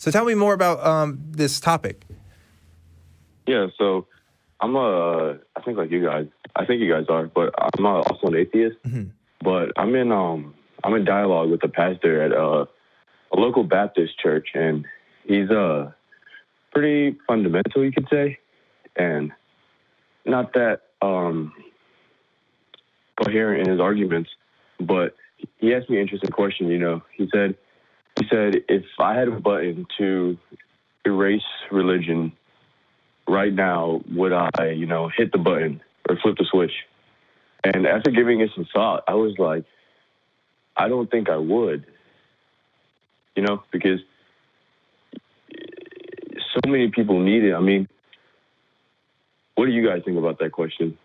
So tell me more about this topic. Yeah, so I'm I think like you guys, I think you guys are, but I'm also an atheist. But I'm in dialogue with a pastor at a local Baptist church, and he's pretty fundamental, you could say, and not that coherent in his arguments. But he asked me an interesting question. He said, if I had a button to erase religion right now, would I, hit the button or flip the switch? And after giving it some thought, I was like, I don't think I would, because so many people need it. I mean, what do you guys think about that question?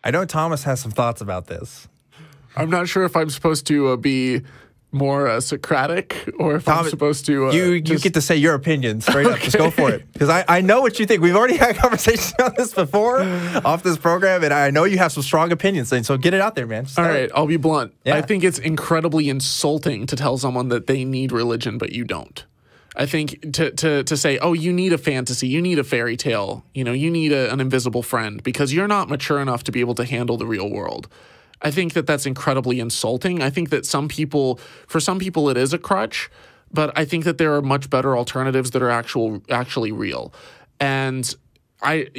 I know Thomas has some thoughts about this. I'm not sure if I'm supposed to be more Socratic, or if I'm supposed to... you get to say your opinion straight up. Just go for it. Because I know what you think. We've already had conversations on this before off this program, and I know you have some strong opinions. So get it out there, man. All right, I'll be blunt. Yeah. I think it's incredibly insulting to tell someone that they need religion, but you don't. I think to say, oh, you need a fantasy, you need a fairy tale, you need an invisible friend because you're not mature enough to be able to handle the real world. I think that that's incredibly insulting. I think that for some people it is a crutch, but I think that there are much better alternatives that are actually real. And I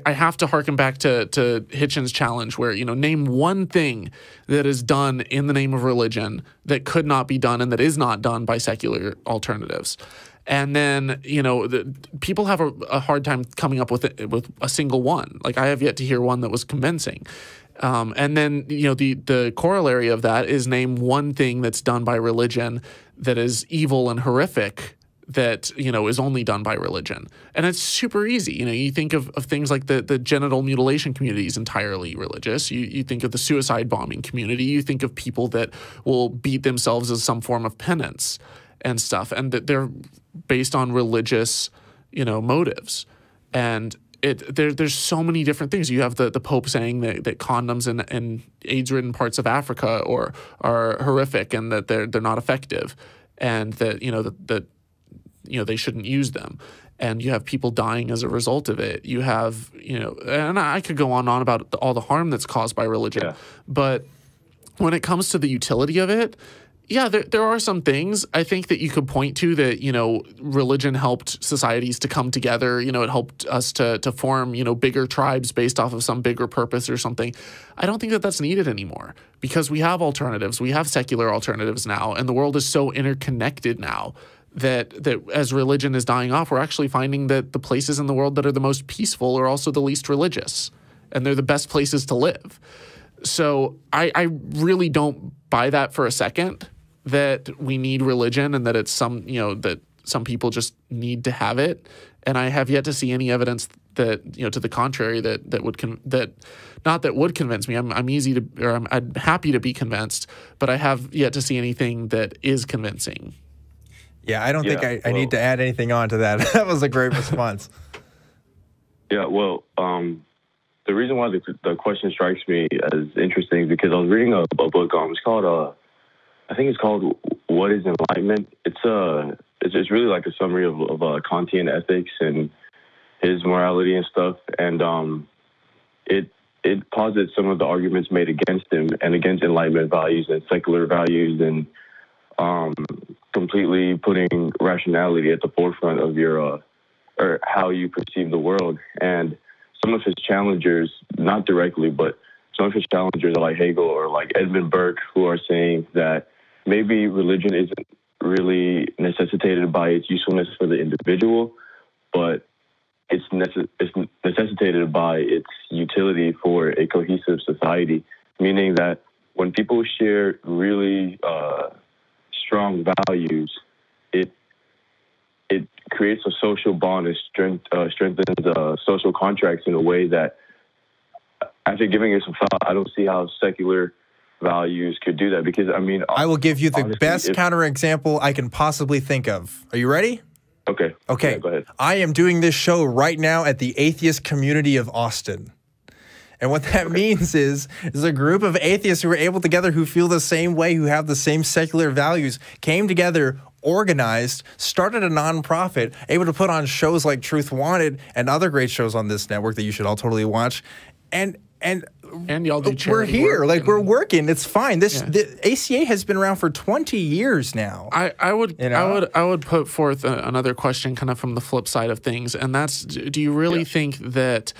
have to harken back to Hitchens' challenge where, name one thing that is done in the name of religion that could not be done and that is not done by secular alternatives. And then, people have a hard time coming up with a single one. Like I have yet to hear one that was convincing. And then, the corollary of that is name one thing that's done by religion that is evil and horrific that, is only done by religion. And it's super easy. You think of things like the genital mutilation community is entirely religious. You think of the suicide bombing community. You think of people that will beat themselves as some form of penance and stuff. And that they're based on religious, motives. And there's so many different things. You have the Pope saying that condoms in AIDS-ridden parts of Africa are horrific and that they're not effective, and that they shouldn't use them. And you have people dying as a result of it. You have and I could go on about all the harm that's caused by religion. Yeah. But when it comes to the utility of it, yeah, there are some things I think that you could point to that, religion helped societies to come together. It helped us to form, bigger tribes based off of some bigger purpose or something. I don't think that that's needed anymore because we have alternatives. We have secular alternatives now, and the world is so interconnected now that as religion is dying off, we're actually finding that the places in the world that are the most peaceful are also the least religious, and they're the best places to live. So I really don't buy that for a second, that we need religion and that it's that some people just need to have it. And I have yet to see any evidence that, to the contrary, that would convince me. I'm happy to be convinced, but I have yet to see anything that is convincing. Yeah, I don't think I need to add anything on to that. That was a great response. Yeah, well, the reason why the question strikes me as interesting is because I was reading a book. It's called I think it's called "What Is Enlightenment." It's really like a summary of Kantian ethics and his morality and stuff, and it posits some of the arguments made against him and against Enlightenment values and secular values, and completely putting rationality at the forefront of your or how you perceive the world. And some of his challengers, not directly, but some of his challengers are like Hegel or like Edmund Burke, who are saying that maybe religion isn't really necessitated by its usefulness for the individual, but it's necessitated by its utility for a cohesive society, meaning that when people share really strong values, it creates a social bond and strengthens social contracts in a way that, after giving it some thought, I don't see how secular values could do that. Because, I will give you the best counterexample I can possibly think of. Are you ready? Okay. Okay. Yeah, go ahead. I am doing this show right now at the atheist community of Austin. And what that means is a group of atheists who are able together, who feel the same way, who have the same secular values, came together organized, started a nonprofit, able to put on shows like Truth Wanted and other great shows on this network that you should all totally watch. And y'all do we're charity here, work like and- we're working. It's fine. Yeah. The ACA has been around for 20 years now. I would You know? I would put forth another question, kind of from the flip side of things, and that's: do you really think that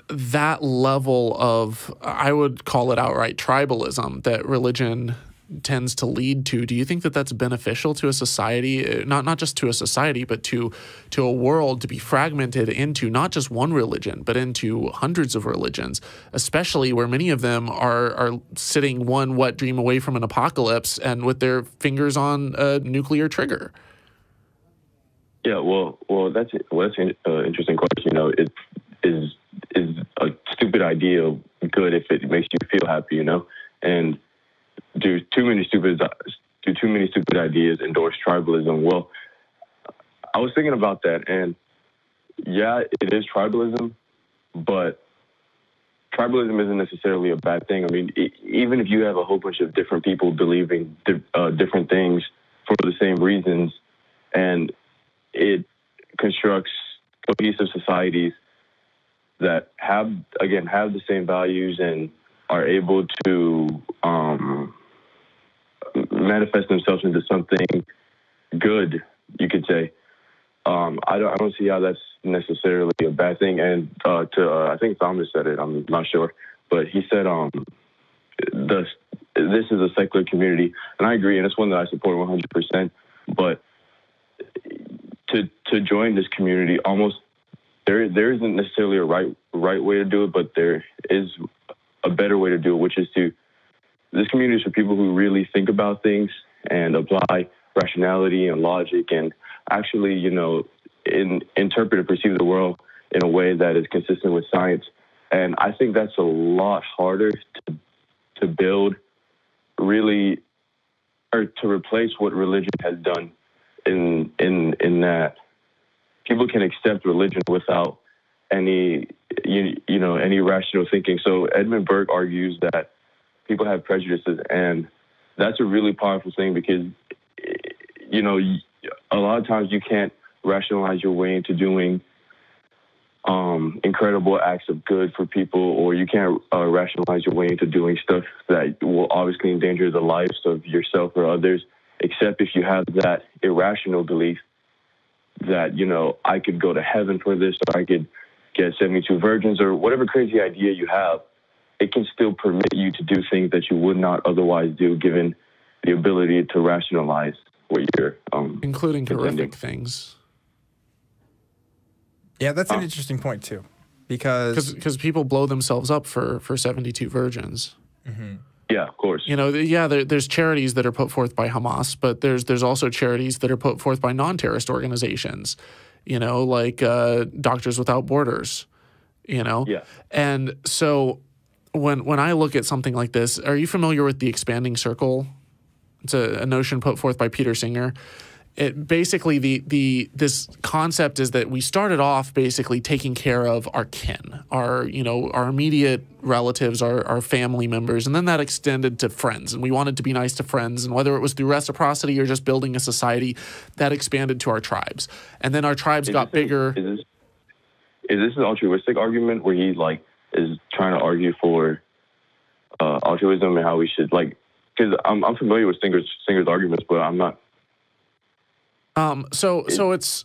that level of, I would call it outright tribalism, that religion tends to lead to, do you think that that's beneficial to a society, not just to a society, but to a world, to be fragmented into not just one religion, but into hundreds of religions, especially where many of them are sitting one wet dream away from an apocalypse and with their fingers on a nuclear trigger? Yeah, well, that's an interesting question. You know, it is a stupid idea good if it makes you feel happy, you know, and do too many stupid ideas endorse tribalism? Well, I was thinking about that, and yeah, it is tribalism, but tribalism isn't necessarily a bad thing. I mean, even if you have a whole bunch of different people believing different things for the same reasons, and it constructs cohesive societies that have the same values and are able to manifest themselves into something good, you could say. I don't see how that's necessarily a bad thing. And I think Thomas said it, I'm not sure, but he said this is a secular community, and I agree, and it's one that I support 100%. But to join this community, almost there isn't necessarily a right way to do it, but there is a better way to do it, which is this community is for people who really think about things and apply rationality and logic and actually, you know, interpret and perceive the world in a way that is consistent with science. And I think that's a lot harder to build, really, or to replace what religion has done in that people can accept religion without any any rational thinking. So Edmund Burke argues that people have prejudices, and that's a really powerful thing because, you know, a lot of times you can't rationalize your way into doing incredible acts of good for people, or you can't rationalize your way into doing stuff that will obviously endanger the lives of yourself or others, except if you have that irrational belief that, you know, I could go to heaven for this, or I could get 72 virgins, or whatever crazy idea you have. It can still permit you to do things that you would not otherwise do, given the ability to rationalize what you're including pretending. horrific things. Yeah, that's an interesting point too, because people blow themselves up for 72 virgins. Mm-hmm. Yeah, of course. You know, there's charities that are put forth by Hamas, but there's also charities that are put forth by non-terrorist organizations, you know, like Doctors Without Borders, you know? Yeah. And so when I look at something like this, are you familiar with the expanding circle? It's a notion put forth by Peter Singer. It basically, this concept is that we started off basically taking care of our kin, our immediate relatives, our family members, and then that extended to friends. And we wanted to be nice to friends, and whether it was through reciprocity or just building a society, that expanded to our tribes. And then our tribes got bigger. Is this an altruistic argument where he is trying to argue for altruism and how we should because I'm familiar with Singer's arguments, but I'm not. So it's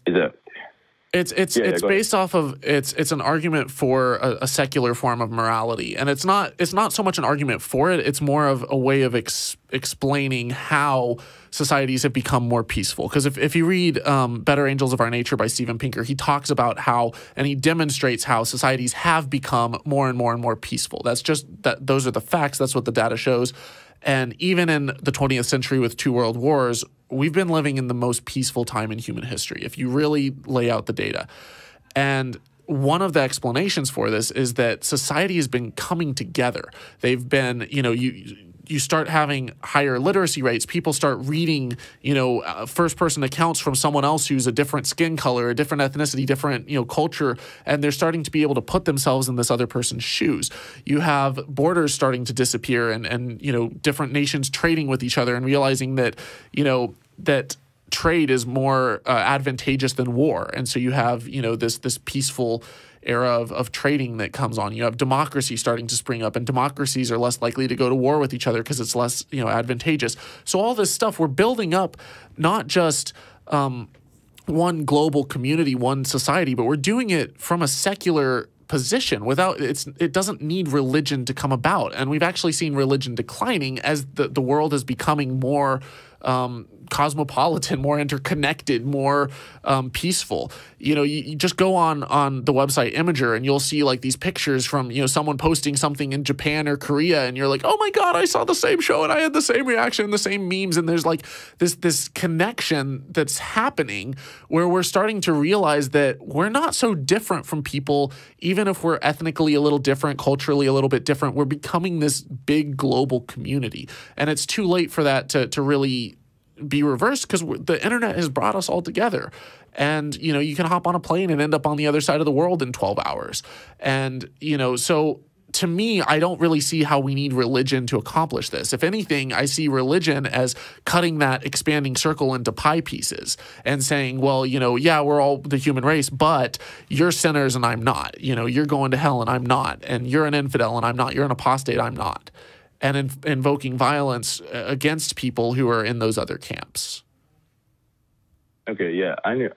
based off of it's an argument for a secular form of morality, and it's not so much an argument for it. It's more of a way of explaining how societies have become more peaceful. Because if you read Better Angels of Our Nature by Steven Pinker, he talks about how, and he demonstrates how societies have become more and more and more peaceful. That's just that those are the facts. That's what the data shows. And even in the 20th century with 2 world wars, we've been living in the most peaceful time in human history, if you really lay out the data. And one of the explanations for this is that society has been coming together. They've been, you start having higher literacy rates. People start reading, first-person accounts from someone else who's a different skin color, a different ethnicity, different, culture, and they're starting to be able to put themselves in this other person's shoes. You have borders starting to disappear and different nations trading with each other and realizing that, that trade is more advantageous than war. And so you have, this peaceful era of trading that comes on. You have democracy starting to spring up, and democracies are less likely to go to war with each other because it's less, advantageous. So all this stuff, we're building up not just one global community, one society, but we're doing it from a secular position it doesn't need religion to come about. And we've actually seen religion declining as the world is becoming more cosmopolitan, more interconnected, more peaceful. You just go on the website Imager and you'll see like these pictures from, someone posting something in Japan or Korea, and you're like, oh my God, I saw the same show and I had the same reaction, the same memes. And there's like this connection that's happening where we're starting to realize that we're not so different from people, even if we're ethnically a little different, culturally a little bit different. We're becoming this big global community. And it's too late for that to really be reversed, because the internet has brought us all together. And, you can hop on a plane and end up on the other side of the world in 12 hours. And, so to me, I don't really see how we need religion to accomplish this. If anything, I see religion as cutting that expanding circle into pie pieces and saying, well, yeah, we're all the human race, but you're sinners and I'm not. You're going to hell and I'm not. And you're an infidel and I'm not. You're an apostate, I'm not. And invoking violence against people who are in those other camps. Okay, yeah, I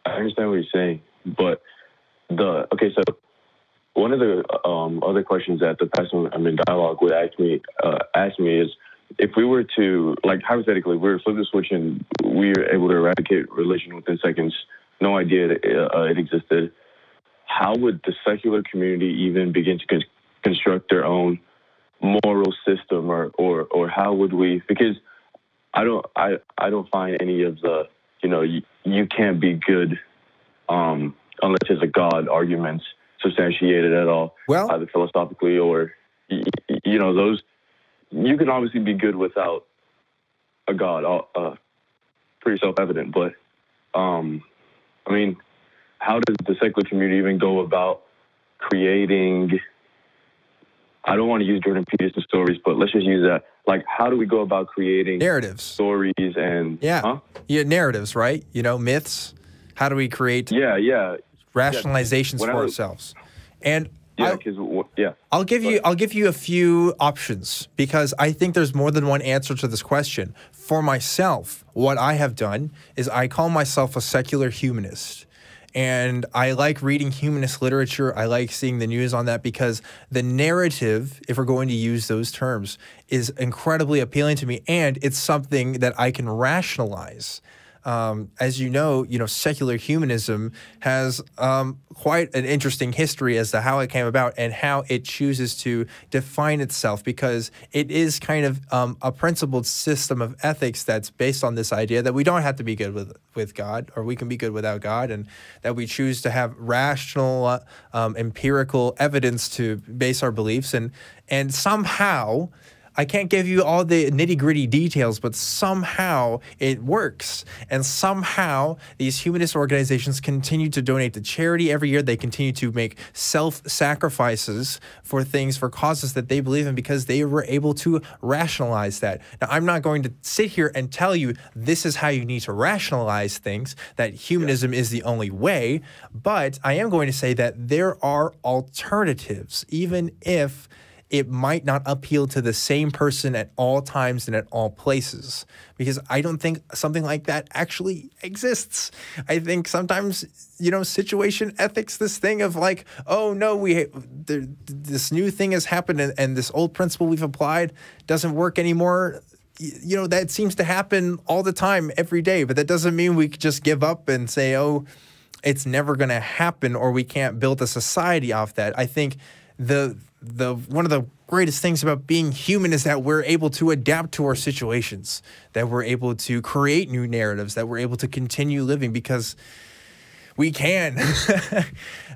understand what you're saying, but so one of the other questions that the person I'm in dialogue would ask me is, if we were to, like, hypothetically, we were to flip the switch and we were able to eradicate religion within seconds, no idea it existed, how would the secular community even begin to construct their own moral system, or how would we? Because I don't find any of the you can't be good unless there's a God arguments substantiated at all, either philosophically or those. You can obviously be good without a God, pretty self-evident. But how does the secular community even go about creating? I don't want to use Jordan Peterson stories, but let's just use that. Like, how do we go about creating narratives, stories, and narratives, right? Myths. How do we create rationalizations for ourselves? And I'll give you a few options, because I think there's more than one answer to this question. For myself, what I have done is I call myself a secular humanist. And I like reading humanist literature. I like seeing the news on that, because the narrative, if we're going to use those terms, is incredibly appealing to me, and it's something that I can rationalize. As you know, secular humanism has quite an interesting history as to how it came about and how it chooses to define itself, because it is kind of a principled system of ethics that's based on this idea that we don't have to be good with God, or we can be good without God, and that we choose to have rational, empirical evidence to base our beliefs. And somehow, I can't give you all the nitty-gritty details, but somehow it works. And somehow these humanist organizations continue to donate to charity every year. They continue to make self-sacrifices for causes that they believe in, because they were able to rationalize that. Now, I'm not going to sit here and tell you this is how you need to rationalize things, that humanism is the only way, but I am going to say that there are alternatives, even if it might not appeal to the same person at all times and at all places, because I don't think something like that actually exists. I think sometimes, situation ethics, this thing of like, oh no, this new thing has happened and this old principle we've applied doesn't work anymore. That seems to happen all the time, every day, but that doesn't mean we could just give up and say, oh, it's never going to happen, or we can't build a society off that. I think one of the greatest things about being human is that we're able to adapt to our situations, that we're able to create new narratives, that we're able to continue living, because we can.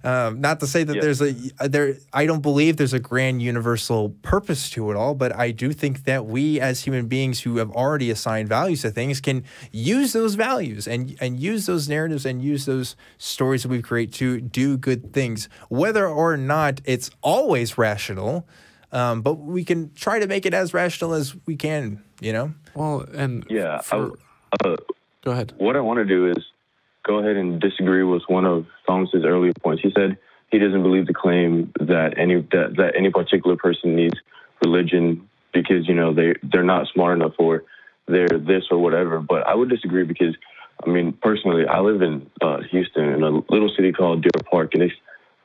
Not to say that I don't believe there's a grand universal purpose to it all, but I do think that we as human beings who have already assigned values to things can use those values and use those narratives and use those stories that we create to do good things, whether or not it's always rational. But we can try to make it as rational as we can, Well, and Go ahead. What I want to do is go ahead and disagree with one of Thomas's earlier points. He said he doesn't believe the claim that any particular person needs religion because, you know, they're not smart enough or they're this or whatever. But I would disagree because, I mean, personally, I live in Houston, in a little city called Deer Park, and it's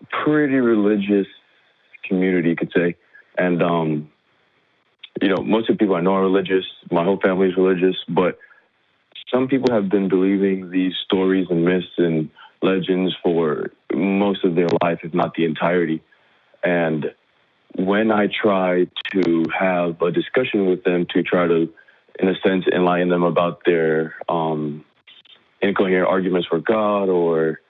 a pretty religious community, you could say. And, you know, most of the people I know are religious. My whole family is religious, but some people have been believing these stories and myths and legends for most of their life, if not the entirety. And when I try to have a discussion with them to try to, in a sense, enlighten them about their incoherent arguments for God or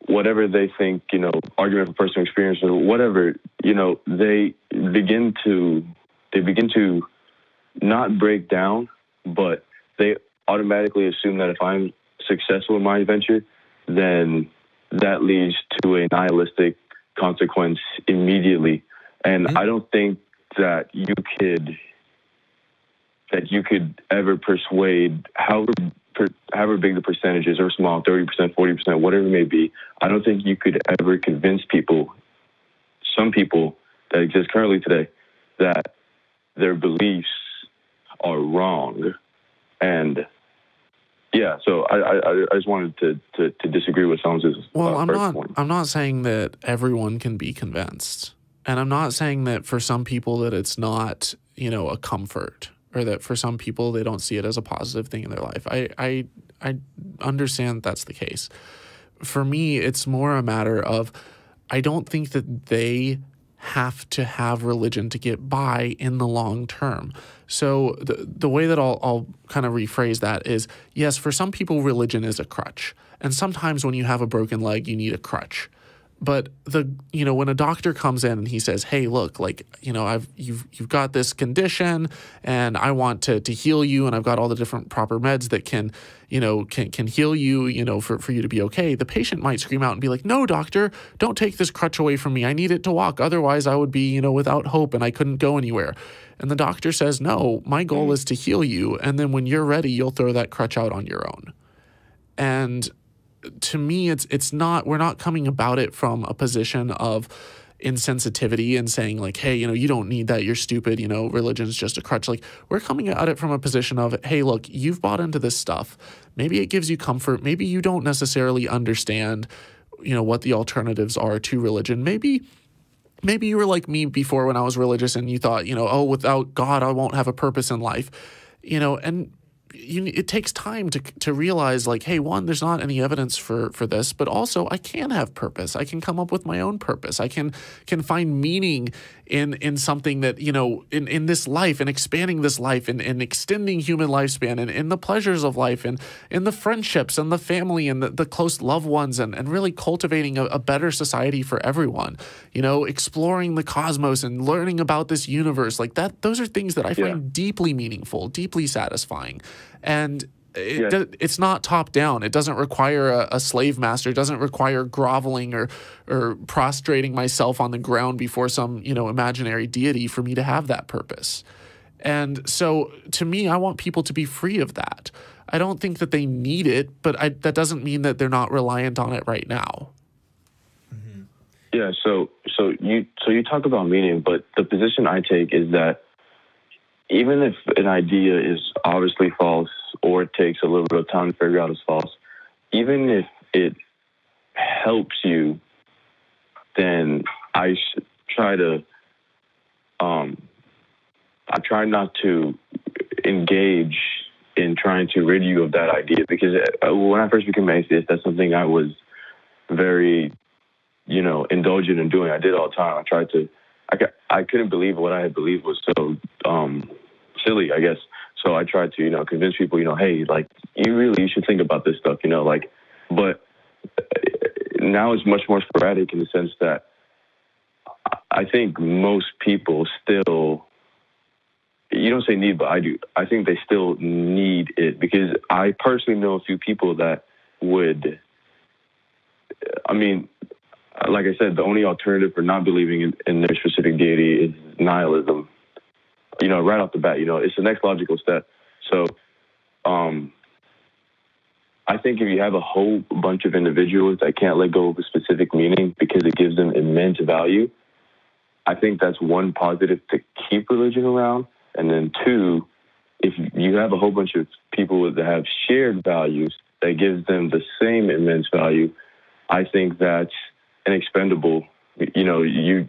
whatever they think, you know, argument for personal experience or whatever, you know, they begin to not break down, but they automatically assume that if I'm successful in my venture, then that leads to a nihilistic consequence immediately. And I don't think that you could ever persuade, however big the percentage is, or small, 30%, 40%, whatever it may be, I don't think you could ever convince people, some people that exist currently today, that their beliefs are wrong. And yeah, so I just wanted to disagree with Thomas's first point. I'm not saying that everyone can be convinced, and I'm not saying that for some people that it's not, you know, a comfort, or that for some people they don't see it as a positive thing in their life. I understand that's the case. For me, it's more a matter of I don't think that they have to have religion to get by in the long term. So the way that I'll kind of rephrase that is, yes, for some people, religion is a crutch. And sometimes when you have a broken leg, you need a crutch. But when a doctor comes in and he says, hey, look, like, you know, you've got this condition and I want to heal you, and I've got all the different proper meds that can heal you, you know, for you to be okay. The patient might scream out and be like, no, doctor, don't take this crutch away from me. I need it to walk. Otherwise I would be, you know, without hope and I couldn't go anywhere. And the doctor says, no, my goal is to heal you. And then when you're ready, you'll throw that crutch out on your own. And to me, it's not, we're not coming about it from a position of insensitivity and saying like, hey, you know, you don't need that, you're stupid, you know, religion's just a crutch. Like, we're coming at it from a position of, hey, look, you've bought into this stuff. Maybe it gives you comfort. Maybe you don't necessarily understand, you know, what the alternatives are to religion. Maybe you were like me before when I was religious and you thought, you know, oh, without God, I won't have a purpose in life, you know, and it takes time to realize, like, hey, one, there's not any evidence for this, but also I can have purpose. I can come up with my own purpose. I can find meaning in something that, you know, in this life, and expanding this life, and extending human lifespan, and in the pleasures of life, and in the friendships and the family and the close loved ones, and really cultivating a better society for everyone, you know, exploring the cosmos and learning about this universe like that. Those are things that I find deeply meaningful, deeply satisfying. And it's not top down. It doesn't require a slave master. It doesn't require groveling or prostrating myself on the ground before some, you know, imaginary deity for me to have that purpose. And so to me, I want people to be free of that. I don't think that they need it, but that doesn't mean that they're not reliant on it right now. Mm-hmm. Yeah. So you talk about meaning, but the position I take is that even if an idea is obviously false, or it takes a little bit of time to figure out it's false, even if it helps you, then I try not to engage in trying to rid you of that idea, because when I first became an atheist, that's something I was very, you know, indulgent in doing. I did all the time. I couldn't believe what I had believed was so silly, I guess. So I tried to, you know, convince people, you know, hey, like, you should think about this stuff, you know, like, but now it's much more sporadic in the sense that I think most people still, you don't say need, but I do. I think they still need it, because I personally know a few people that would, I mean, like I said, the only alternative for not believing in their specific deity is nihilism. You know, right off the bat, you know, it's the next logical step. So I think if you have a whole bunch of individuals that can't let go of a specific meaning because it gives them immense value, I think that's one positive to keep religion around. And then two, if you have a whole bunch of people that have shared values that gives them the same immense value, I think that's inexpendable. You know, you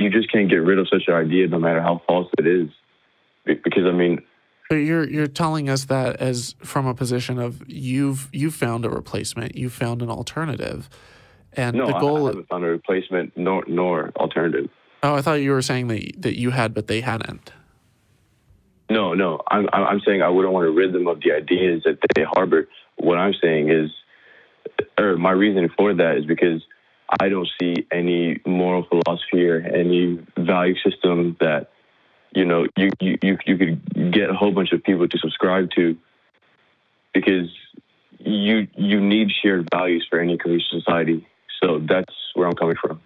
just can't get rid of such an idea no matter how false it is. Because, I mean... But you're telling us that as from a position of you've found a replacement, you've found an alternative, and no, the goal... I haven't found a replacement nor alternative. Oh, I thought you were saying that you had, but they hadn't. No, I'm saying I wouldn't want to rid them of the ideas that they harbor. What I'm saying is, or my reason for that is because I don't see any moral philosophy or any value system that, you know, you could get a whole bunch of people to subscribe to, because you need shared values for any cohesive society. So that's where I'm coming from.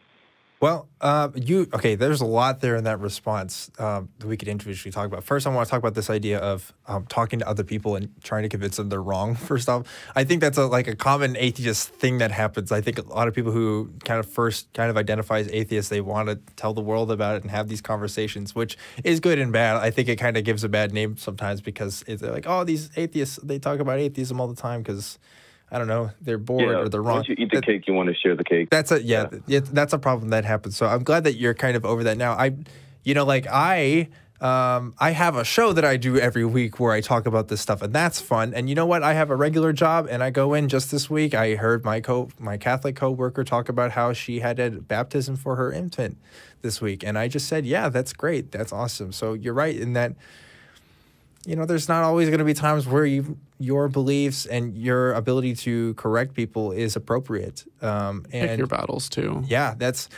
Well, okay, there's a lot there in that response that we could individually talk about. First, I want to talk about this idea of talking to other people and trying to convince them they're wrong, first off. I think that's like a common atheist thing that happens. I think a lot of people who first identify as atheists, they want to tell the world about it and have these conversations, which is good and bad. I think it kind of gives a bad name sometimes because it's like, oh, these atheists, they talk about atheism all the time because... I don't know, they're bored or they're wrong. Once you eat the cake, you want to share the cake. That's that's a problem that happens. So I'm glad that you're kind of over that now. I have a show that I do every week where I talk about this stuff, and that's fun. And you know what? I have a regular job, and I go in just this week. I heard my Catholic coworker talk about how she had a baptism for her infant this week, and I just said, yeah, that's great, that's awesome. So you're right in that. You know, there's not always going to be times where your beliefs and your ability to correct people is appropriate. And pick your battles too. Yeah, that's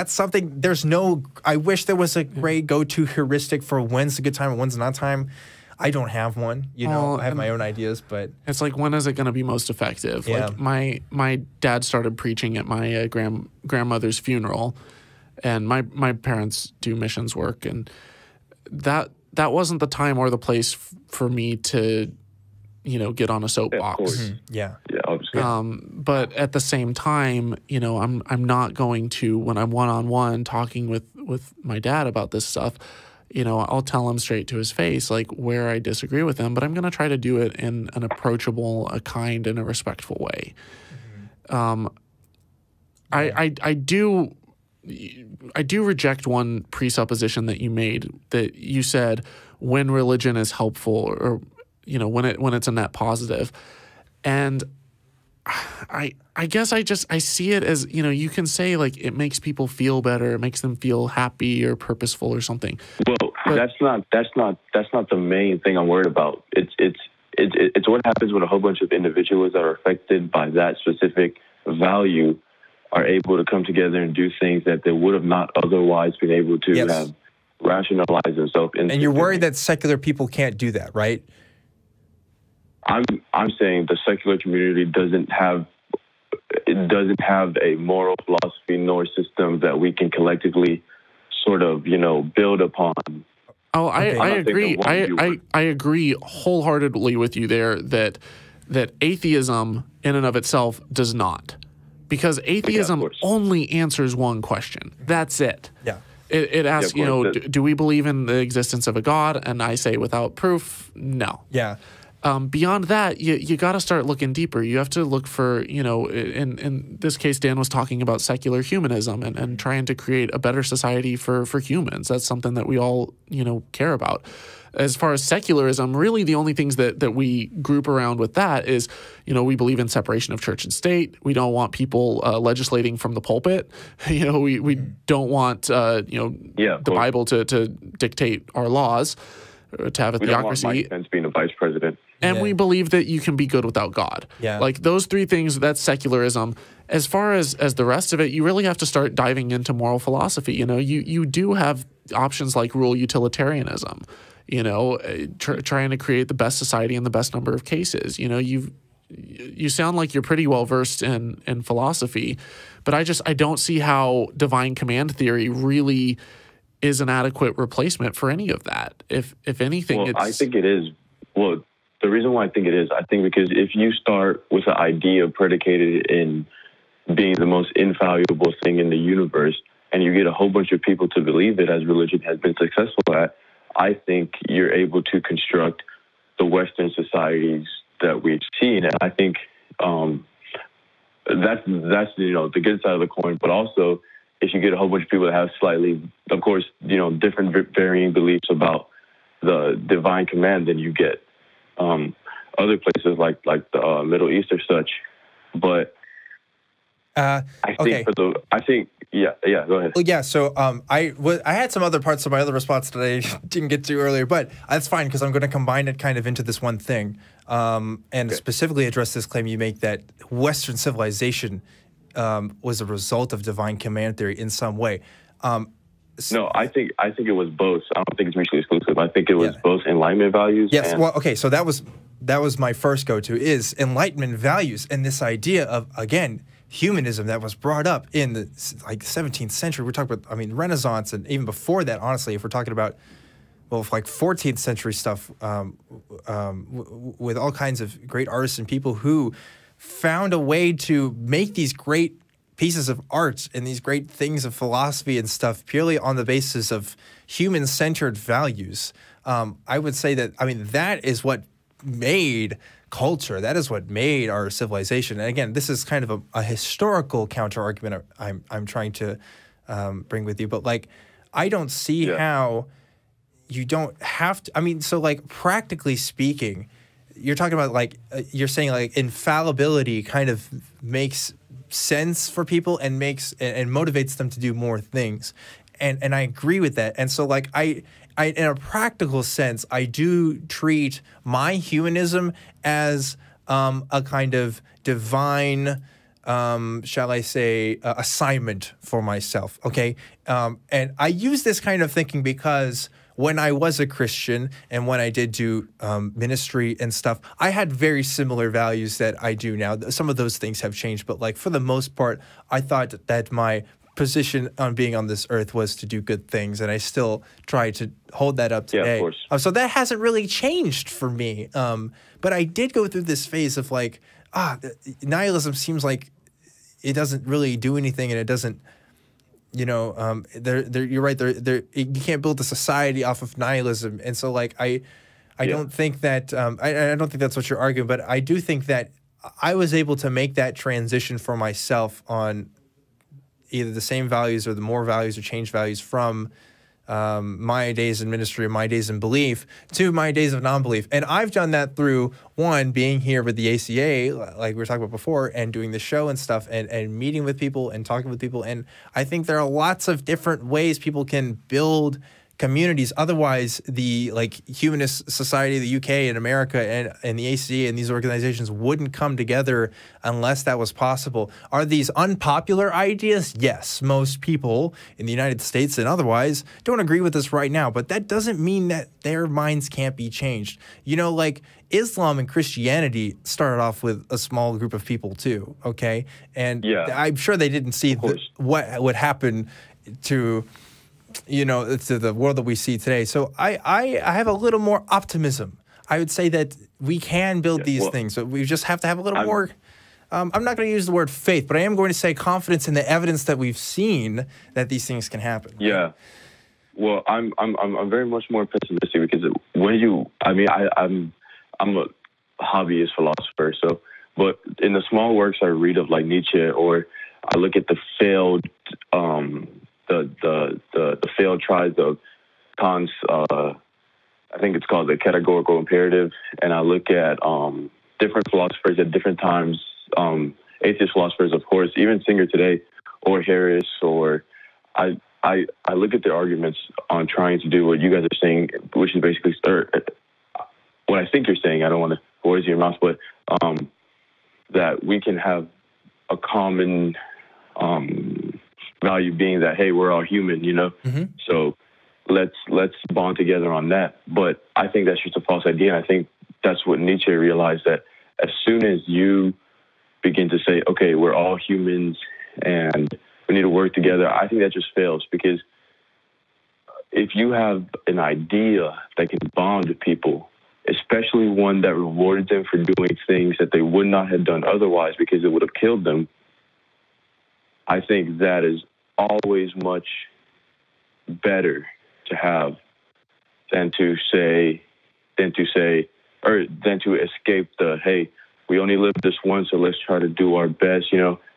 something. There's no. I wish there was a great go-to heuristic for when's a good time and when's not time. I don't have one. You know, I have my own ideas, but it's like, when is it going to be most effective? Yeah. Like my dad started preaching at my grandmother's funeral, and my parents do missions work, and that wasn't the time or the place for me to, you know, get on a soapbox. Mm-hmm. Yeah. Yeah, obviously. But at the same time, you know, I'm not going to, when I'm one-on-one talking with my dad about this stuff, you know, I'll tell him straight to his face, like, where I disagree with him, but I'm going to try to do it in an approachable, a kind, and a respectful way. Mm-hmm. I do reject one presupposition that you made, that you said when religion is helpful, or, you know, when it's a net positive. And I guess I see it as, you know, you can say like it makes people feel better, it makes them feel happy or purposeful or something. Well, but that's not the main thing I'm worried about. It's what happens when a whole bunch of individuals that are affected by that specific value are able to come together and do things that they would have not otherwise been able to have rationalized themselves. And you're worried that secular people can't do that, right? I'm saying the secular community doesn't have a moral philosophy nor system that we can collectively sort of, you know, build upon. Oh, I agree. I agree wholeheartedly with you there that atheism in and of itself does not. Because atheism only answers one question. That's it. Yeah. It asks, you know, do we believe in the existence of a God? And I say without proof, no. Yeah. Beyond that, you got to start looking deeper. You have to look for, you know, in this case, Dan was talking about secular humanism and trying to create a better society for humans. That's something that we all, you know, care about. As far as secularism, really the only things that we group around with that is, you know, we believe in separation of church and state. We don't want people legislating from the pulpit. You know, we don't want, the Bible to dictate our laws, to have a theocracy. Don't want Mike Pence being a vice president. And we believe that you can be good without God. Yeah. Like those three things, that's secularism. As far as the rest of it, you really have to start diving into moral philosophy. You know, you do have options like rule utilitarianism. You know, trying to create the best society in the best number of cases. You know, you sound like you're pretty well versed in philosophy, but I don't see how divine command theory really is an adequate replacement for any of that. If anything, I think it is. Well, The reason why I think it is, I think because if you start with an idea predicated in being the most invaluable thing in the universe, and you get a whole bunch of people to believe it, as religion has been successful at, I think you're able to construct the Western societies that we've seen. And I think that's the good side of the coin. But also, if you get a whole bunch of people that have slightly, of course, different varying beliefs about the divine command, then you get other places like the Middle East or such. But I think go ahead. Well, yeah. So I had some other parts of my other response that I didn't get to earlier, but that's fine because I'm going to combine it kind of into this one thing, and specifically address this claim you make that Western civilization was a result of divine command theory in some way. No, I think it was both. I don't think it's mutually exclusive. I think it was both Enlightenment values. Yes. Well, okay. So that was my first go-to is Enlightenment values and this idea of, again, humanism that was brought up in the 17th century. We're talking about, Renaissance, and even before that, honestly, if we're talking about, 14th century stuff with all kinds of great artists and people who found a way to make these great pieces of art and these great things of philosophy and stuff purely on the basis of human-centered values. I would say that, that is what made culture. That is what made our civilization. And again, this is kind of a historical counter-argument I'm trying to bring with you. But, I don't see how you don't have to. So, practically speaking, you're talking about, you're saying, infallibility kind of makes sense for people and and motivates them to do more things. And I agree with that. And so, I in a practical sense, I do treat my humanism as a kind of divine, shall I say, assignment for myself, okay? And I use this kind of thinking because when I was a Christian and when I did do ministry and stuff, I had very similar values that I do now. Some of those things have changed, but for the most part, I thought that my position on being on this earth was to do good things, and I still try to hold that up today. Yeah, of course. So that hasn't really changed for me. But I did go through this phase of nihilism seems like it doesn't really do anything, and it doesn't, you're right. You can't build a society off of nihilism, and so I don't think that I don't think that's what you're arguing, but I do think that I was able to make that transition for myself on either the same values or the more values or change values from my days in ministry and my days in belief to my days of non-belief. And I've done that through, one, being here with the ACA, like we were talking about before, and doing the show and stuff, and meeting with people and talking with people. And I think there are lots of different ways people can build communities. Otherwise, the Humanist Society of the UK and America and the ACA and these organizations wouldn't come together unless that was possible. Are these unpopular ideas? Yes. Most people in the United States and otherwise don't agree with this right now, but that doesn't mean that their minds can't be changed. Islam and Christianity started off with a small group of people too, okay? And I'm sure they didn't see what would happen to the world that we see today. So I have a little more optimism. I would say that we can build these things, but we just have to have a little more. I'm not going to use the word faith, but I am going to say confidence in the evidence that we've seen that these things can happen. Yeah. Well, I'm very much more pessimistic because I'm a hobbyist philosopher. So, but in the small works I read of Nietzsche, or I look at the failed. The failed tries of Kant's, I think it's called the categorical imperative, and I look at different philosophers at different times, atheist philosophers, of course, even Singer today, or Harris, or I look at their arguments on trying to do what you guys are saying, which is basically, what I think you're saying. I don't want to words in your mouth, but that we can have a common value being that, hey, we're all human, Mm-hmm. So let's bond together on that. But I think that's just a false idea. And I think that's what Nietzsche realized, that as soon as you begin to say, okay, we're all humans and we need to work together, I think that just fails, because if you have an idea that can bond with people, especially one that rewarded them for doing things that they would not have done otherwise because it would have killed them, I think that is always much better to have than to escape the, hey, we only live this once, so let's try to do our best,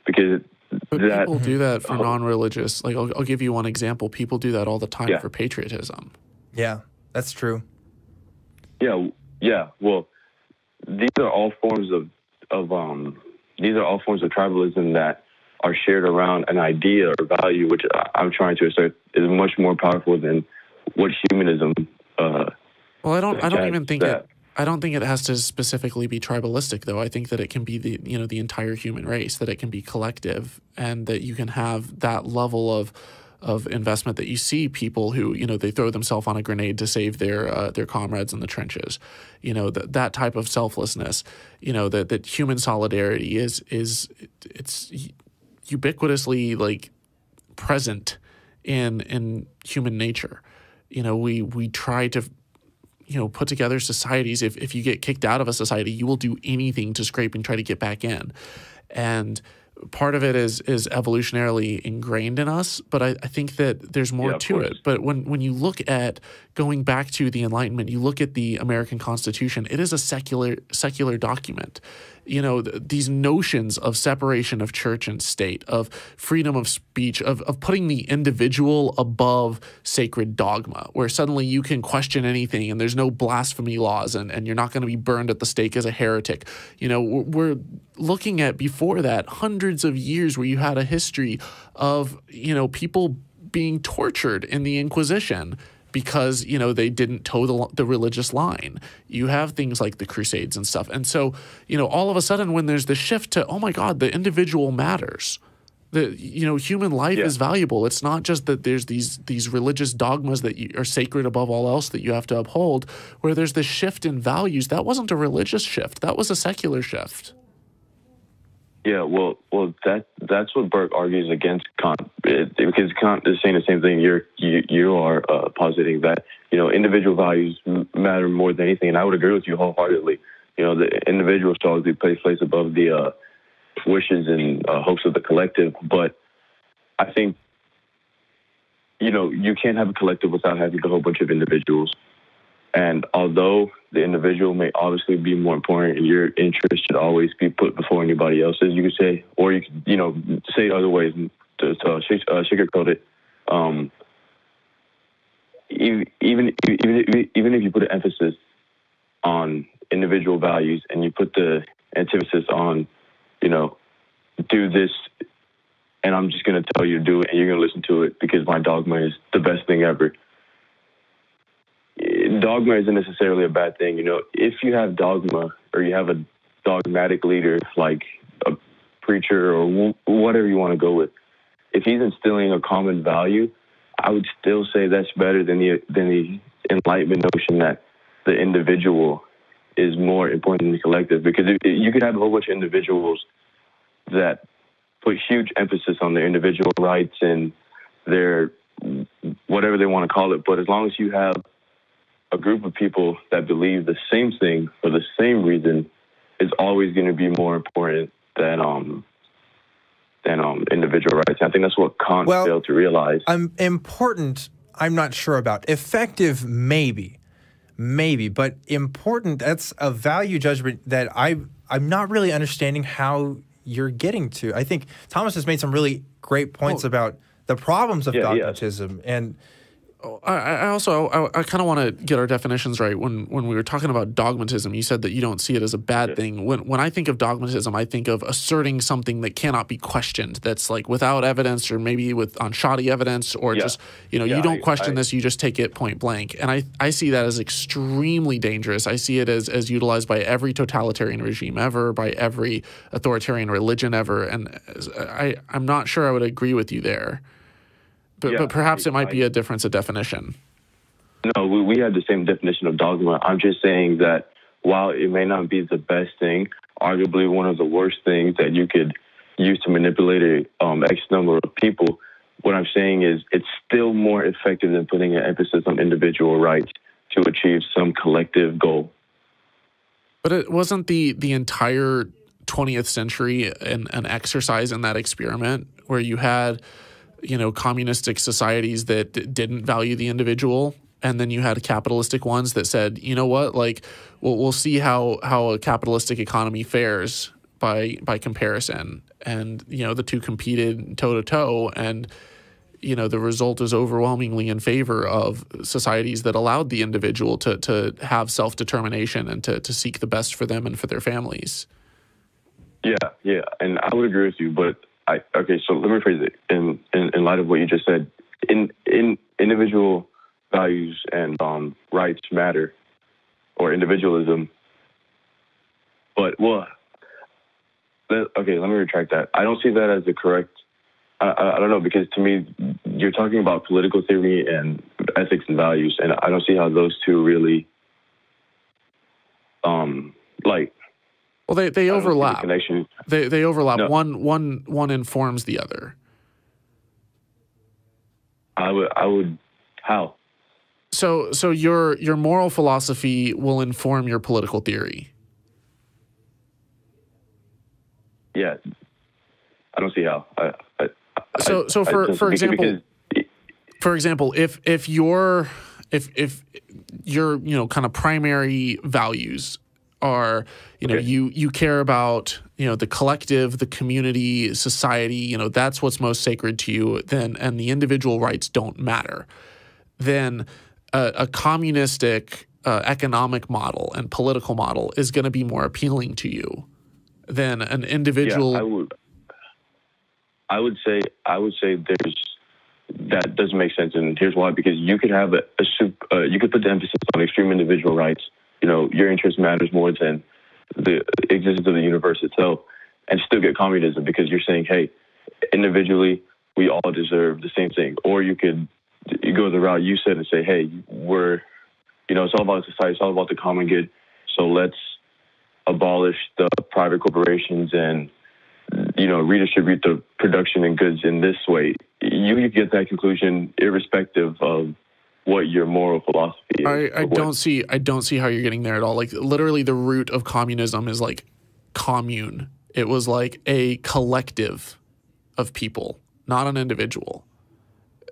because people do that for non-religious. Like, I'll give you one example. People do that all the time for patriotism. Yeah, that's true. Yeah. Well, these are all forms of tribalism that are shared around an idea or value, which I'm trying to assert is much more powerful than what humanism. Well, I don't think it has to specifically be tribalistic, though. I think that it can be the entire human race, that it can be collective, and that you can have that level of investment that you see people who, they throw themselves on a grenade to save their comrades in the trenches. That type of selflessness, that human solidarity is ubiquitously like present in human nature. We try to put together societies. If you get kicked out of a society, you will do anything to scrape and try to get back in. And part of it is evolutionarily ingrained in us, but I think that there's more to it. But when you look at going back to the Enlightenment, you look at the American Constitution, it is a secular document. These notions of separation of church and state, of freedom of speech, of putting the individual above sacred dogma, where suddenly you can question anything and there's no blasphemy laws and you're not going to be burned at the stake as a heretic. We're looking at, before that, hundreds of years where you had a history of, people being tortured in the Inquisition because, they didn't toe the religious line. You have things like the Crusades and stuff. And so, all of a sudden when there's the shift to, oh my God, the individual matters. Human life is valuable. It's not just that there's these religious dogmas that are sacred above all else that you have to uphold, where there's this shift in values. That wasn't a religious shift. That was a secular shift. Yeah, well, that's what Burke argues against Kant, because Kant is saying the same thing you are positing, that individual values matter more than anything, and I would agree with you wholeheartedly. The individual should always be placed above the wishes and hopes of the collective. But I think you can't have a collective without having a whole bunch of individuals. And although the individual may obviously be more important and your interest should always be put before anybody else's, you could say, or you could, say it other ways to sugarcoat it. Even if you put an emphasis on individual values and you put the antithesis on, do this, and I'm just going to tell you to do it, and you're going to listen to it because my dogma is the best thing ever. Dogma isn't necessarily a bad thing. If you have dogma or you have a dogmatic leader like a preacher or whatever you want to go with, if he's instilling a common value, I would still say that's better than the Enlightenment notion that the individual is more important than the collective. Because you could have a whole bunch of individuals that put huge emphasis on their individual rights and their whatever they want to call it, but as long as you have a group of people that believe the same thing for the same reason, is always going to be more important than individual rights. And I think that's what Kant failed to realize. Important, I'm not sure about. Effective, maybe, but important, that's a value judgment that I'm not really understanding how you're getting to. I think Thomas has made some really great points about the problems of dogmatism and. I kind of want to get our definitions right. When we were talking about dogmatism, you said that you don't see it as a bad thing. When I think of dogmatism, I think of asserting something that cannot be questioned, that's like without evidence or maybe on shoddy evidence, or just, you don't question this, you just take it point blank. And I see that as extremely dangerous. I see it as utilized by every totalitarian regime ever, by every authoritarian religion ever. And I'm not sure I would agree with you there. But perhaps it might be a difference of definition. No, we have the same definition of dogma. I'm just saying that while it may not be the best thing, arguably one of the worst things that you could use to manipulate X number of people, what I'm saying is it's still more effective than putting an emphasis on individual rights to achieve some collective goal. But it wasn't the entire 20th century an exercise in that experiment where you had, communistic societies that didn't value the individual, and then you had capitalistic ones that said, you know what, like we'll see how a capitalistic economy fares by comparison, and the two competed toe to toe, and the result is overwhelmingly in favor of societies that allowed the individual to have self-determination and to seek the best for them and for their families. Yeah, and I would agree with you, but so let me phrase it in light of what you just said. In individual values and rights matter, or individualism. But let me retract that. I don't see that as the correct. I don't know, because to me, you're talking about political theory and ethics and values, and I don't see how those two really Well, they overlap. Connection. They overlap. No. One informs the other. I would. How? So your moral philosophy will inform your political theory. Yeah, I don't see how. For example, if your kind of primary values are, you care about, the collective, the community, society, that's what's most sacred to you, and the individual rights don't matter, then a communistic economic model and political model is going to be more appealing to you than an individual. Yeah, I would say that doesn't make sense, and here's why. Because you could have you could put the emphasis on extreme individual rights. Your interest matters more than the existence of the universe itself, and still get communism, because you're saying, hey, individually we all deserve the same thing. Or you go the route you said and say, hey, it's all about society, it's all about the common good, so let's abolish the private corporations and redistribute the production and goods in this way. You get that conclusion irrespective of what your moral philosophy is. I don't see how you're getting there at all. Like, literally the root of communism is like commune. It was like a collective of people, not an individual.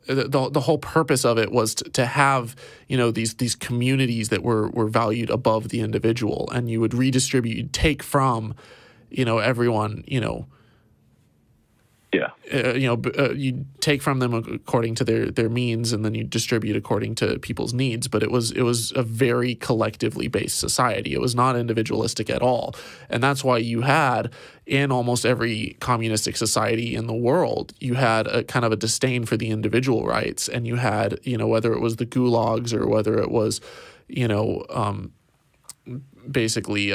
The whole purpose of it was to have, these communities that were valued above the individual, and you would redistribute, you'd take from, everyone, you take from them according to their means, and then you distribute according to people's needs. But it was a very collectively based society. It was not individualistic at all. And that's why you had, in almost every communistic society in the world, you had a kind of a disdain for the individual rights. And you had, whether it was the gulags or whether it was, basically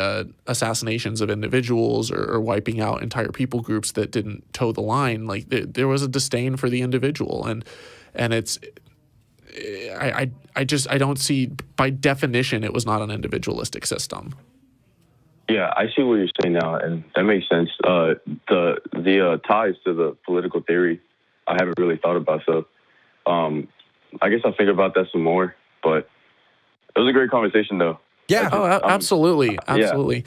assassinations of individuals or wiping out entire people groups that didn't toe the line. Like, there was a disdain for the individual, and it's I don't see, by definition, it was not an individualistic system. Yeah, I see what you're saying now, and that makes sense. The ties to the political theory, I haven't really thought about, so I guess I'll think about that some more. But it was a great conversation, though. Yeah. Absolutely. Yeah.